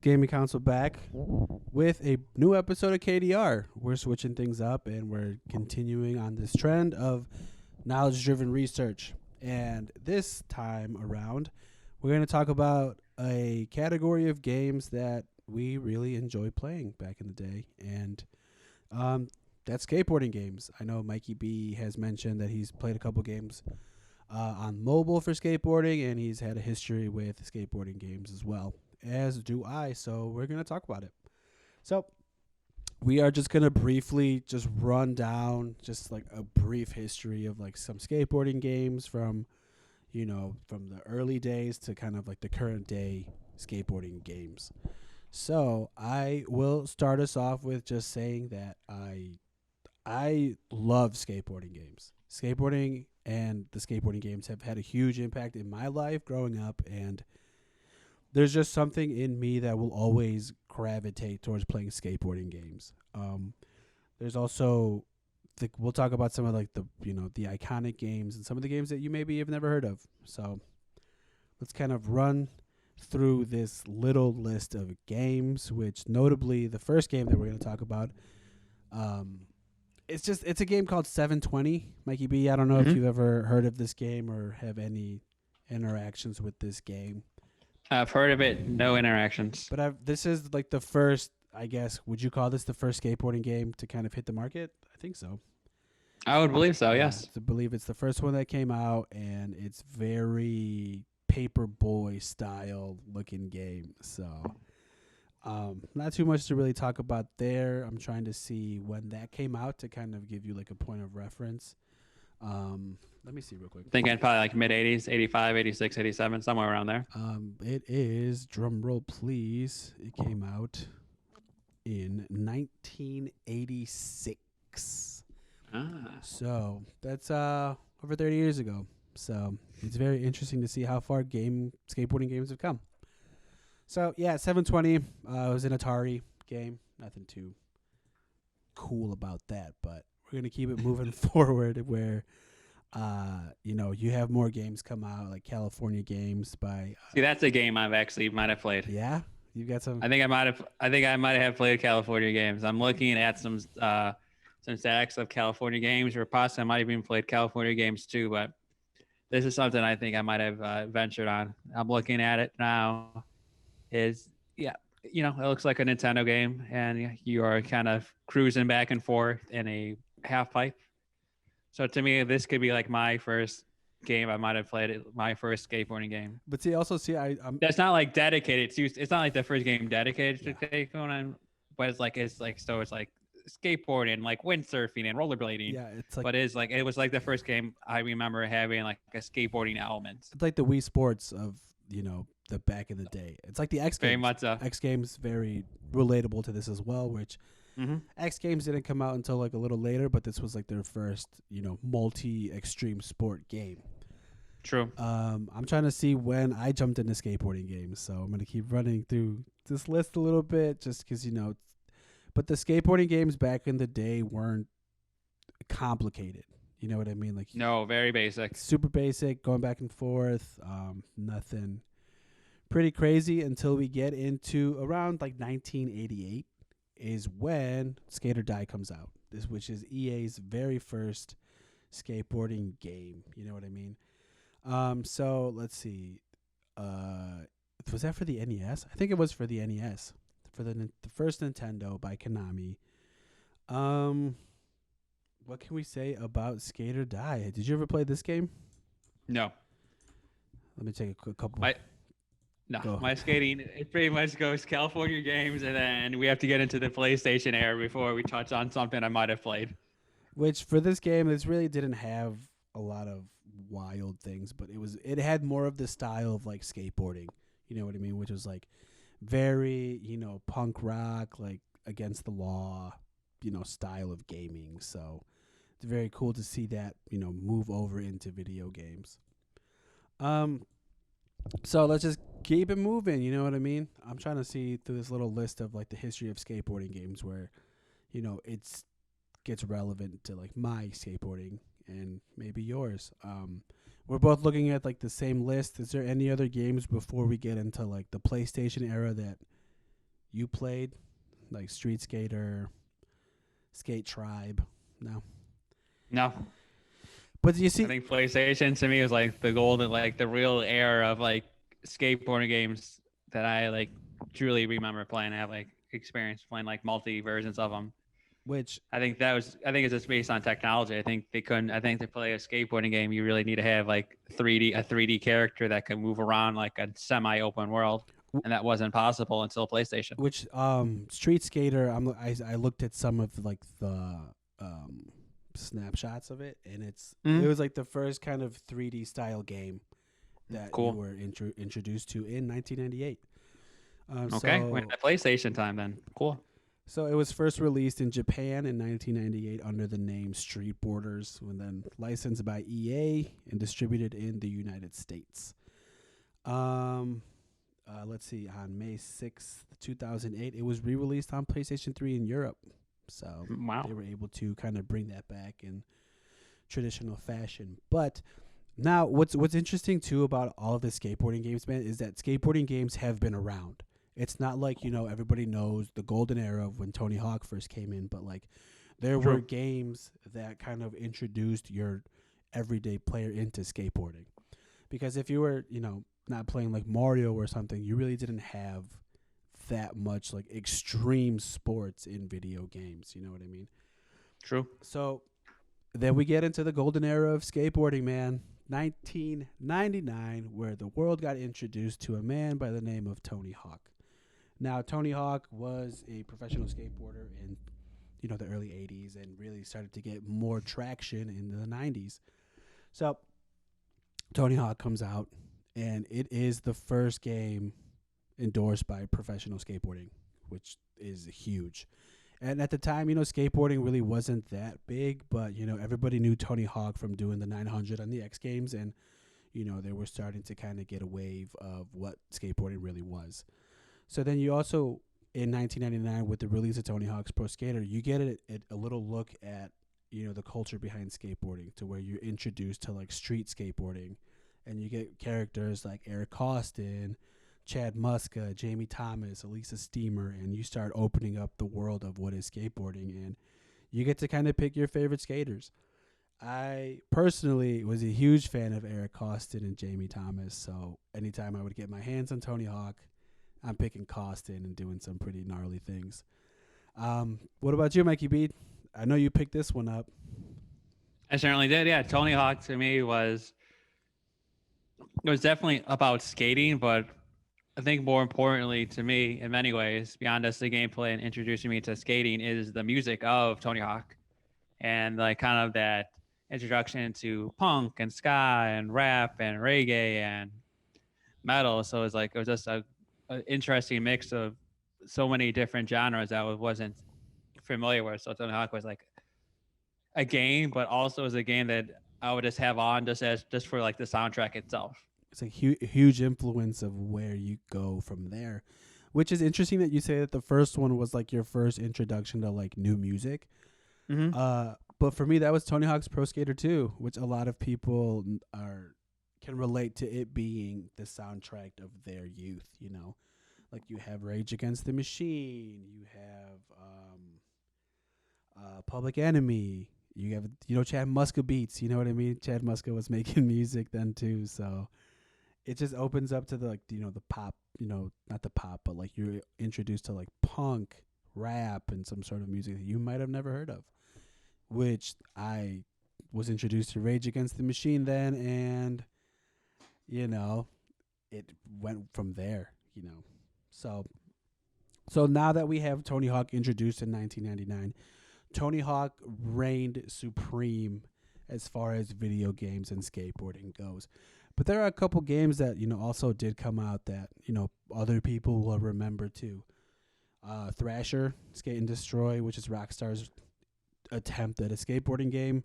Gaming Council back with a new episode of KDR. We're switching things up and we're continuing on this trend of knowledge driven research. And this time around, we're going to talk about a category of games that we really enjoy playing back in the day. And that's skateboarding games. I know Mikey B has mentioned that he's played a couple games on mobile for skateboarding, and he's had a history with skateboarding games as well, as do I. So we're going to talk about it. So we are just going to briefly just run down just like a brief history of like some skateboarding games from, from the early days to kind of like the current day skateboarding games. So I will start us off with just saying that I love skateboarding games. Skateboarding and the skateboarding games have had a huge impact in my life growing up, and there's just something in me that will always gravitate towards playing skateboarding games. There's also we'll talk about some of like the iconic games and some of the games that you maybe have never heard of. So let's kind of run through this little list of games, which notably the first game that we're going to talk about, it's a game called 720. Mikey B, I don't know if you've ever heard of this game or have any interactions with this game. I've heard of it, no interactions. But this is like the first, I guess, would you call this the first skateboarding game to kind of hit the market? I think so. I would believe so, yes. I believe it's the first one that came out, and it's very Paperboy style looking game. So not too much to really talk about there. I'm trying to see when that came out to kind of give you like a point of reference. Let me see real quick. Thinking probably like mid-80s, 85, 86, 87, somewhere around there. It is, drum roll please, it came out in 1986. So that's over 30 years ago. So it's very interesting to see how far skateboarding games have come. So yeah, 720 was an Atari game. Nothing too cool about that, but we're gonna keep it moving forward. Where you have more games come out, like California games by. See, that's a game I've actually might have played. Yeah, you got some. I think I might have played California games. I'm looking at some stacks of California games, or possibly I might have even played California games too. But this is something I think I might have ventured on. I'm looking at it now. It looks like a Nintendo game, and you are kind of cruising back and forth in a half pipe. So to me, this could be like my first game I might have played. My first skateboarding game. But that's not like dedicated to. It's not like the first game dedicated to skateboarding, but it's like skateboarding, like windsurfing and rollerblading. Yeah, it's like. But it was like the first game I remember having like a skateboarding element. It's like the Wii Sports of the back in the day. It's like the X Games. Very much so. X Games very relatable to this as well, which X Games didn't come out until like a little later, but this was like their first, multi-extreme sport game. True. I'm trying to see when I jumped into skateboarding games, so I'm going to keep running through this list a little bit just because, but the skateboarding games back in the day weren't complicated. You know what I mean? Like no, very basic. Super basic, going back and forth, nothing pretty crazy until we get into around like 1988 is when Skate or Die comes out. Which is EA's very first skateboarding game. You know what I mean? So let's see. Was that for the NES? I think it was for the NES. For the first Nintendo by Konami. What can we say about Skate or Die? Did you ever play this game? No. Let me take a couple. My skating, it pretty much goes California games, and then we have to get into the PlayStation era before we touch on something I might have played. Which for this game, this really didn't have a lot of wild things, but it had more of the style of like skateboarding. You know what I mean? Which was like very, punk rock, like against the law, style of gaming. So it's very cool to see that, move over into video games. So let's just keep it moving. You know what I mean? I'm trying to see through this little list of like the history of skateboarding games where, it's gets relevant to like my skateboarding and maybe yours. We're both looking at like the same list. Is there any other games before we get into like the PlayStation era that you played, like Street Skater, Skate Tribe? No. No, But you I see, think PlayStation to me was like the golden, like the real era of like skateboarding games that I like truly remember playing. I have like experience playing like multi versions of them. which I think that was. I think it's just based on technology. I think they couldn't. I think to play a skateboarding game, you really need to have like 3D character that can move around like a semi-open world, and that wasn't possible until PlayStation. Street Skater, I looked at some of like the snapshots of it, and it was like the first kind of 3D style game that you Cool. were introduced to in 1998. Okay, we're at PlayStation time then. Cool. So it was first released in Japan in 1998 under the name Street Borders, and then licensed by EA and distributed in the United States. Let's see, on May 6th, 2008, it was re-released on PlayStation 3 in Europe. So Wow. they were able to kind of bring that back in traditional fashion. But now what's interesting too about all of the skateboarding games, man, is that skateboarding games have been around. It's not like, everybody knows the golden era of when Tony Hawk first came in, but like there True. were games that kind of introduced your everyday player into skateboarding. Because if you were, not playing like Mario or something, you really didn't have that much like extreme sports in video games. You know what I mean? True. So then we get into the golden era of skateboarding, man. 1999, where the world got introduced to a man by the name of Tony Hawk. Now, Tony Hawk was a professional skateboarder in, the early 80s and really started to get more traction in the 90s. So Tony Hawk comes out, and it is the first game endorsed by professional skateboarding, which is huge. And at the time, skateboarding really wasn't that big, but, everybody knew Tony Hawk from doing the 900 on the X Games, and, they were starting to kind of get a wave of what skateboarding really was. So then you also, in 1999, with the release of Tony Hawk's Pro Skater, you get a little look at, the culture behind skateboarding, to where you're introduced to, like, street skateboarding, and you get characters like Eric Costin, Chad Muska, Jamie Thomas, Elisa Steamer, and you start opening up the world of what is skateboarding, and you get to kind of pick your favorite skaters. I personally was a huge fan of Eric Costin and Jamie Thomas, so anytime I would get my hands on Tony Hawk, I'm picking Costin and doing some pretty gnarly things. What about you, Mikey B? I know you picked this one up. I certainly did. Yeah, Tony Hawk to me was definitely about skating, but I think more importantly to me, in many ways, beyond just the gameplay and introducing me to skating, is the music of Tony Hawk, and like kind of that introduction to punk and ska and rap and reggae and metal. So it was just a interesting mix of so many different genres that I wasn't familiar with. So Tony Hawk was like a game, but also as a game that I would just have on just for like the soundtrack itself. It's a huge influence of where you go from there, which is interesting that you say that the first one was like your first introduction to like new music. Mm-hmm. But for me, that was Tony Hawk's Pro Skater 2, which a lot of people can relate to it being the soundtrack of their youth. Like you have Rage Against the Machine, you have Public Enemy, you have Chad Muska beats. You know what I mean? Chad Muska was making music then too, so it just opens up to the the pop. Not the pop, but like you're introduced to like punk, rap, and some sort of music that you might have never heard of. Which I was introduced to Rage Against the Machine then, and it went from there. So now that we have Tony Hawk introduced in 1999, Tony Hawk reigned supreme as far as video games and skateboarding goes. But there are a couple games that also did come out that other people will remember too. Thrasher, Skate and Destroy, which is Rockstar's attempt at a skateboarding game.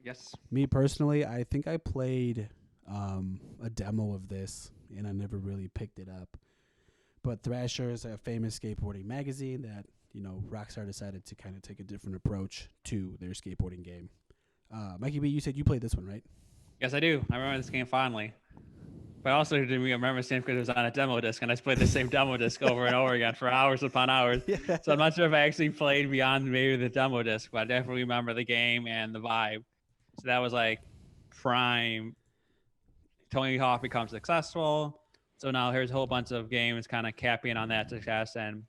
Yes. Me personally, I think I played a demo of this, and I never really picked it up. But Thrasher is a famous skateboarding magazine that Rockstar decided to kind of take a different approach to their skateboarding game. Mikey B, you said you played this one, right? Yes, I do. I remember this game fondly. But I also didn't remember the same because it was on a demo disc, and I played the same demo disc over and over again for hours upon hours. Yeah. So I'm not sure if I actually played beyond maybe the demo disc, but I definitely remember the game and the vibe. So that was like prime. Tony Hawk becomes successful. So now here's a whole bunch of games kind of capping on that success. And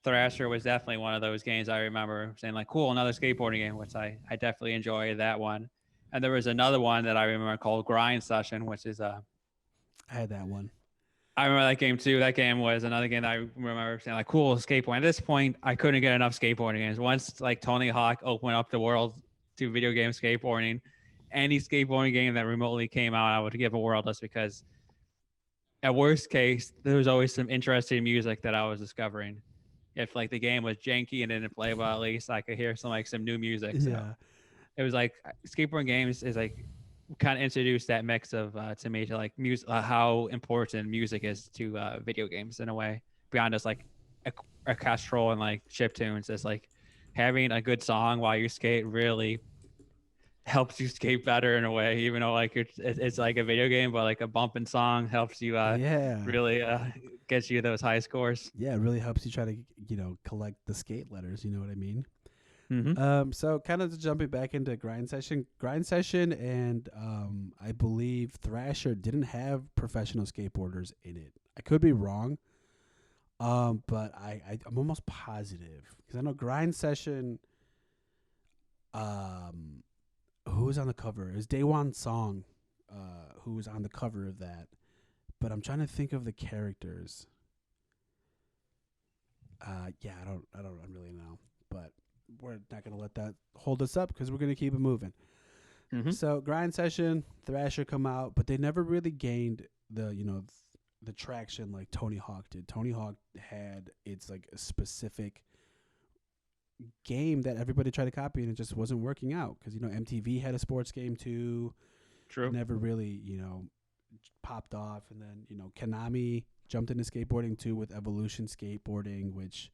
Thrasher was definitely one of those games I remember saying, like, cool, another skateboarding game, which I definitely enjoyed that one. And there was another one that I remember called Grind Session, which is I had that one. I remember that game too. That game was another game that I remember saying, like, cool, skateboarding. At this point, I couldn't get enough skateboarding games. Once like Tony Hawk opened up the world to video game skateboarding, any skateboarding game that remotely came out, I would give a whirl just because at worst case, there was always some interesting music that I was discovering. If like the game was janky and didn't play well, at least I could hear some new music. So Yeah. it was like skateboarding games is like kind of introduced that mix of to me to like music, how important music is to video games in a way beyond just like orchestral and like chip tunes. It's like having a good song while you skate really helps you skate better in a way, even though like it's like a video game, but like a bumping song helps you Yeah. really get you those high scores. Yeah, it really helps you try to, collect the skate letters, you know what I mean? Mm-hmm. So kind of jumping back into Grind Session and I believe Thrasher didn't have professional skateboarders in it. I could be wrong. But I'm almost positive because I know Grind Session. Who was on the cover? It was Daewon Song, who was on the cover of that. But I'm trying to think of the characters. Yeah, I don't really know, but we're not gonna let that hold us up because we're gonna keep it moving. Mm-hmm. So Grind Session, Thrasher come out, but they never really gained the traction like Tony Hawk did. Tony Hawk had its like a specific game that everybody tried to copy and it just wasn't working out because MTV had a sports game too. True. It never really popped off, and then Konami jumped into skateboarding too with Evolution Skateboarding, which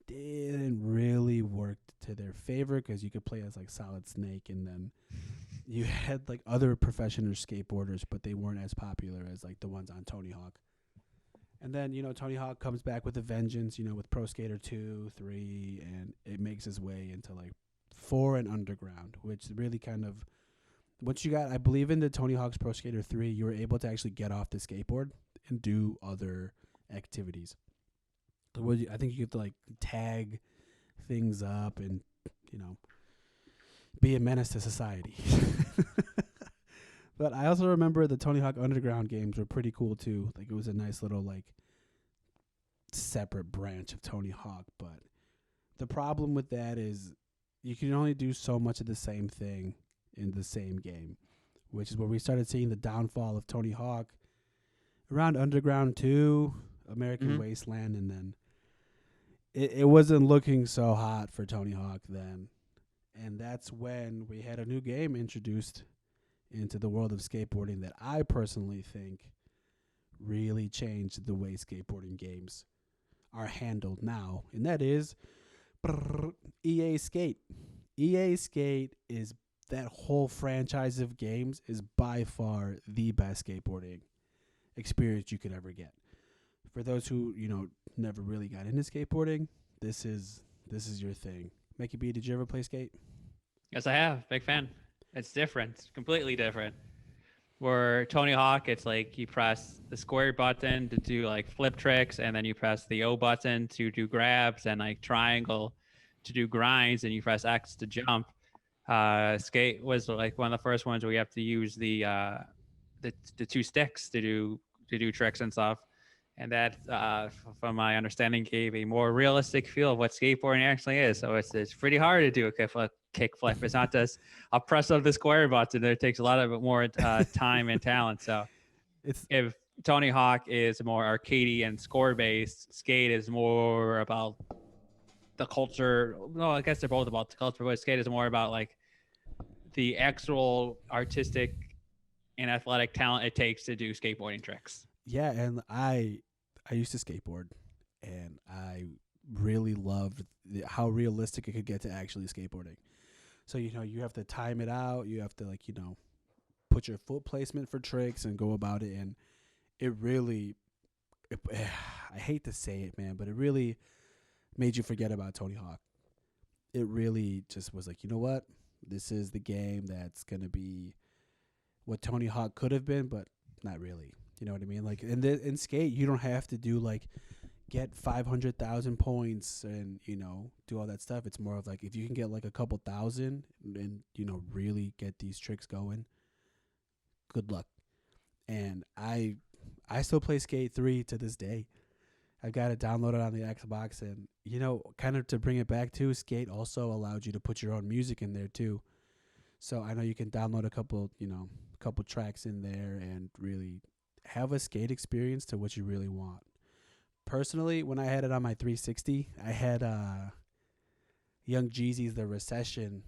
didn't really work to their favor because you could play as like Solid Snake, and then you had like other professional skateboarders, but they weren't as popular as like the ones on Tony Hawk. And then, Tony Hawk comes back with a vengeance, with Pro Skater 2, 3, and it makes its way into like 4 and Underground, which really kind of, once you got, I believe in the Tony Hawk's Pro Skater 3, you were able to actually get off the skateboard and do other activities. I think you have to like tag things up and, be a menace to society. But I also remember the Tony Hawk Underground games were pretty cool too. Like it was a nice little like separate branch of Tony Hawk. But the problem with that is you can only do so much of the same thing in the same game, which is where we started seeing the downfall of Tony Hawk around Underground 2, American Wasteland, and then it wasn't looking so hot for Tony Hawk then. And that's when we had a new game introduced into the world of skateboarding that I personally think really changed the way skateboarding games are handled now. And that is EA Skate. EA Skate is that whole franchise of games is by far the best skateboarding experience you could ever get. For those who, never really got into skateboarding, this is your thing. Mikey B, did you ever play skate? Yes, I have. Big fan. It's different, completely different. Where Tony Hawk, it's like you press the square button to do like flip tricks, and then you press the O button to do grabs, and like triangle to do grinds, and you press X to jump. Skate was like one of the first ones where you have to use the two sticks to do tricks and stuff. And that, from my understanding, gave a more realistic feel of what skateboarding actually is. So it's pretty hard to do a kickflip. It's not just a press of the square button. It takes a lot of more time and talent. So if Tony Hawk is more arcadey and score based, skate is more about the culture. No, I guess they're both about the culture, but skate is more about like the actual artistic and athletic talent it takes to do skateboarding tricks. Yeah, and I used to skateboard, and I really loved how realistic it could get to actually skateboarding. So, you have to time it out. You have to, like, put your foot placement for tricks and go about it. And it really, it, I hate to say it, man, but it really made you forget about Tony Hawk. It really just was like, you know what? This is the game that's gonna be what Tony Hawk could have been, but not really. You know what I mean? Like in skate, you don't have to do like get 500,000 points and do all that stuff. It's more of like if you can get like a couple thousand and really get these tricks going, good luck. And I still play Skate 3 to this day. I've got it downloaded on the Xbox, and kind of to bring it back to Skate also allowed you to put your own music in there too. So I know you can download a couple tracks in there and really have a skate experience to what you really want. Personally, when I had it on my 360, I had Young Jeezy's The Recession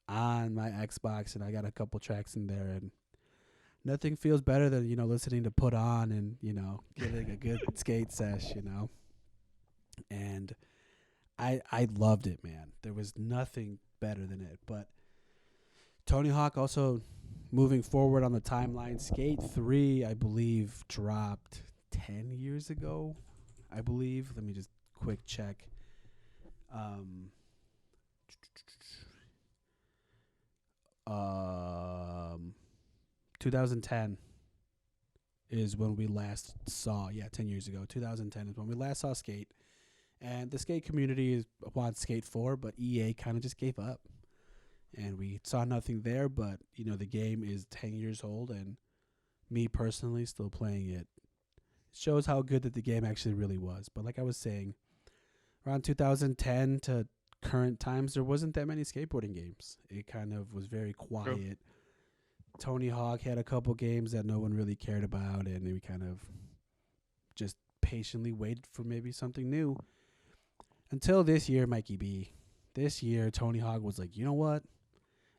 on my Xbox, and I got a couple tracks in there, and nothing feels better than listening to Put On and getting a good skate sesh, and I loved it, man. There was nothing better than it. But Tony Hawk also moving forward on the timeline. Skate 3, I believe, dropped 10 years ago, I believe. Let me just quick check. 2010 is when we last saw. Yeah, 10 years ago. 2010 is when we last saw Skate. And the skate community wants Skate 4, but EA kind of just gave up. And we saw nothing there, but, the game is 10 years old, and me personally still playing it. It shows how good that the game actually really was. But like I was saying, around 2010 to current times, there wasn't that many skateboarding games. It kind of was very quiet. True. Tony Hawk had a couple games that no one really cared about, and we kind of just patiently waited for maybe something new. Until this year, Mikey B. This year, Tony Hawk was like, you know what?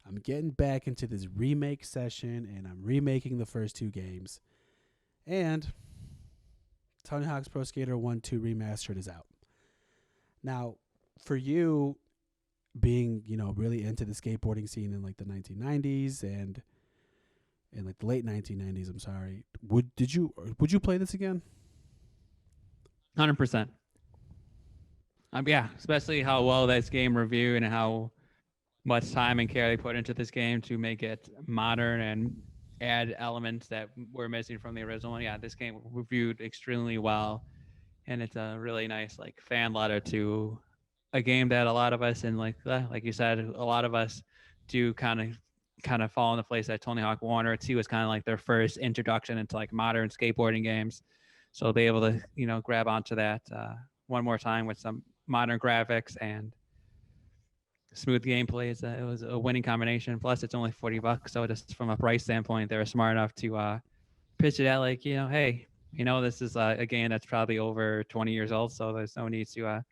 I'm getting back into this remake session, and I'm remaking the first two games. And Tony Hawk's Pro Skater 1 2 Remastered is out. Now, for you being, really into the skateboarding scene in like the 1990s and in like the late 1990s, I'm sorry. Would you play this again? 100%. Yeah, especially how well this game reviewed and how much time and care they put into this game to make it modern and add elements that were missing from the original one. Yeah, this game reviewed extremely well, and it's a really nice like fan letter to a game that a lot of us, and like you said, a lot of us do kind of fall in the place that Tony Hawk 1 or 2 was kind of like their first introduction into like modern skateboarding games. So they'll be able to grab onto that one more time with some modern graphics and smooth gameplay. It was a winning combination. Plus, it's only $40, so just from a price standpoint, they were smart enough to pitch it at like, hey, this is a game that's probably over 20 years old, so there's no need to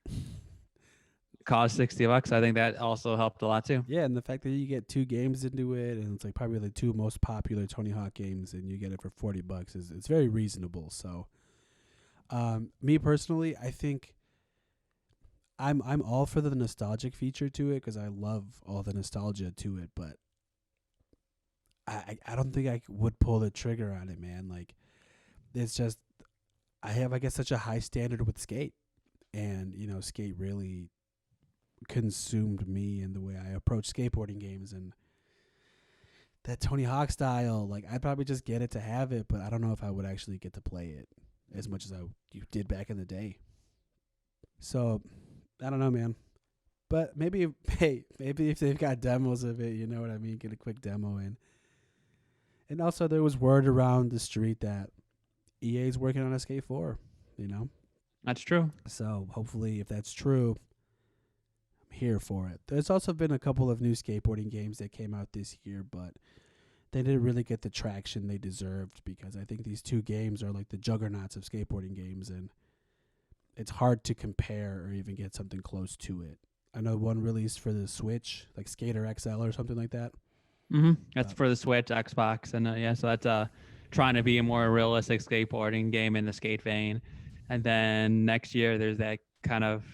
cost $60. I think that also helped a lot too. Yeah, and the fact that you get two games into it, and it's like probably the two most popular Tony Hawk games, and you get it for $40 is it's very reasonable. So, me personally, I think I'm all for the nostalgic feature to it because I love all the nostalgia to it, but I don't think I would pull the trigger on it, man. Like, it's just I have, I guess, such a high standard with Skate, and Skate really consumed me in the way I approach skateboarding games, and that Tony Hawk style. Like, I'd probably just get it to have it, but I don't know if I would actually get to play it as much as you did back in the day. So I don't know, man. But maybe if they've got demos of it, you know what I mean, get a quick demo in. And also there was word around the street that EA's working on a Skate 4, That's true. So hopefully if that's true, I'm here for it. There's also been a couple of new skateboarding games that came out this year, but they didn't really get the traction they deserved because I think these two games are like the juggernauts of skateboarding games, and it's hard to compare or even get something close to it. I know one released for the Switch, like Skater XL or something like that. Mm-hmm. That's for the Switch, Xbox, and so that's trying to be a more realistic skateboarding game in the skate vein. And then next year, there's that kind of,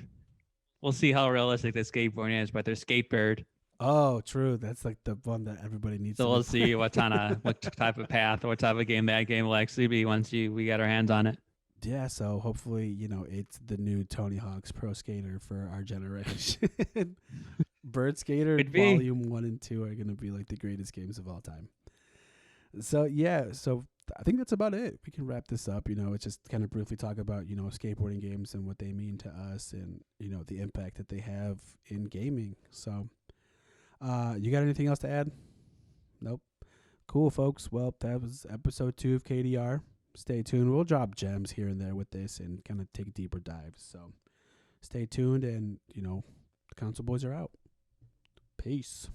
we'll see how realistic the skateboarding is, but there's Skatebird, Oh, true. That's like the one that everybody needs So to we'll be see what type of path or what type of game that game will actually be once we get our hands on it. Yeah, so hopefully, it's the new Tony Hawk's Pro Skater for our generation. Bird Skater Could be. Volume 1 and 2 are going to be like the greatest games of all time. So, yeah, I think that's about it. We can wrap this up. It's just kind of briefly talk about, skateboarding games and what they mean to us and, the impact that they have in gaming. So, you got anything else to add? Nope. Cool, folks. Well, that was episode 2 of KDR. Stay tuned. We'll drop gems here and there with this and kind of take deeper dives. So stay tuned and, the console boys are out. Peace.